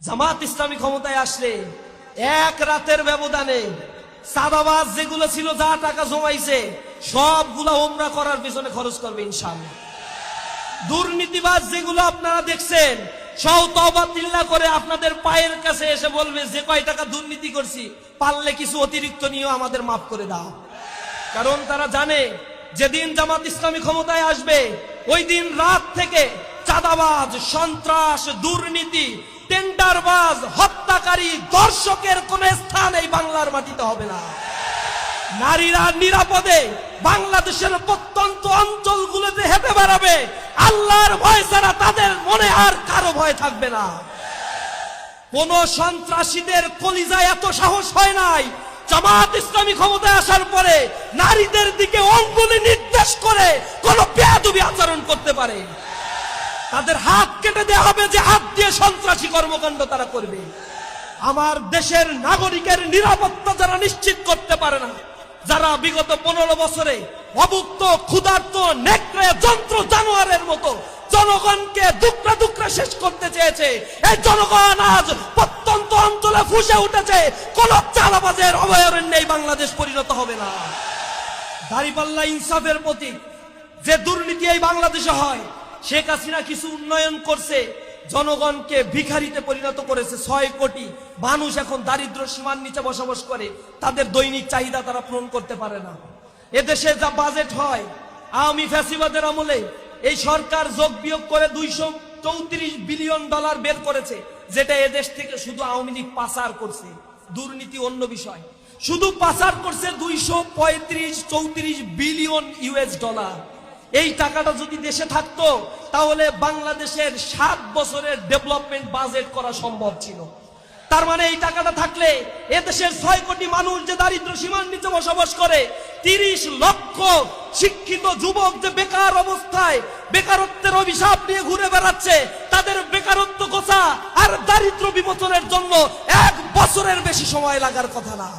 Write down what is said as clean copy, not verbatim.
জামাত ইসলামী ক্ষমতায় আসলে এক রাতের ব্যবধানে সাদাবাজ যেগুলো ছিল, যা টাকা জমাইছে সবগুলা ওমরা করার পিছনে খরচ করবে ইনশাআল্লাহ। দুর্নীতিবাজ যেগুলো আপনারা দেখছেন, সব তওবা তিল্লা করে আপনাদের পায়ের কাছে এসে বলবে যে কয় টাকা দুর্নীতি করছি, পারলে কিছু অতিরিক্ত নিয়েও আমাদের মাফ করে দাও। কারণ তারা জানে যেদিন জামাত ইসলামী ক্ষমতায় আসবে ওই দিন রাত থেকে চাঁদাবাজ, সন্ত্রাস, দুর্নীতি, টেন্ডারবাজ, হত্যাকারী, দর্শকের কোন স্থান এই বাংলার মাটিতে হবে না। নারীরা নিরাপদে বাংলাদেশের প্রত্যন্ত অঞ্চলগুলোতে হেঁটে বেড়াবে। আল্লাহর ভয় ছাড়া তাদের মনে আর কারো ভয় থাকবে না। কোন সন্ত্রাসীদের কলিজায় এত সাহস হয় নাই জামাত ইসলামী ক্ষমতায় আসার পরে নারীদের দিকে অঙ্গুলি নির্দেশ করে কোন বেয়াদবি আচরণ করতে পারে। তাদের হাত কেটে দেওয়া হবে, যে হাত দিয়ে সন্ত্রাসী কর্মকাণ্ড তারা করবে। আমার দেশের নাগরিকের নিরাপত্তা যারা নিশ্চিত করতে পারে না, যারা বিগত 15 বছরে অভুক্ত, ক্ষুধার্ত, নেকড়ে, যন্ত্র জানোয়ারের মতো জনগণকে দুকরা দুকরা শেষ করতে চেয়েছে, এই জনগণ আজ প্রত্যন্ত অঞ্চলে ফুসে উঠেছে। কোন চালাবাজের অভয়ারণ্যে বাংলাদেশ পরিণত হবে না। দাঁড়িপাল্লা ইনসাফের প্রতীক। যে দুর্নীতি এই বাংলাদেশে হয়, শেখ হাসিনা কিছু উন্নয়ন করছে, জনগণকে ভিখারিতে পরিণত করেছে। 6 কোটি মানুষ এখন দারিদ্র সীমার নিচে বসবাস করে, তাদের দৈনিক চাহিদা তারা পূরণ করতে পারে না। এদেশে যা বাজেট হয়, আওয়ামী ফ্যাসিবাদের আমলে এই সরকার যোগ বিয়োগ করে $234 বিলিয়ন বের করেছে, যেটা এদেশ থেকে শুধু আওয়ামী লীগ পাচার করছে। দুর্নীতি অন্য বিষয়, শুধু পাচার করছে $234 বিলিয়ন। এই টাকাটা যদি দেশে থাকতো তাহলে বাংলাদেশের 7 বছরের ডেভেলপমেন্ট বাজেট করা সম্ভব ছিল। তার মানে এই টাকাটা থাকলে এদেশের 6 কোটি মানুষ যে দারিদ্র সীমার নিচে বসবাস করে, 30 লক্ষ শিক্ষিত যুবক যে বেকার অবস্থায় বেকারত্বের অভিশাপ নিয়ে ঘুরে বেড়াচ্ছে, তাদের বেকারত্ব গোছা আর দারিদ্র বিমোচনের জন্য 1 বছরের বেশি সময় লাগার কথা না।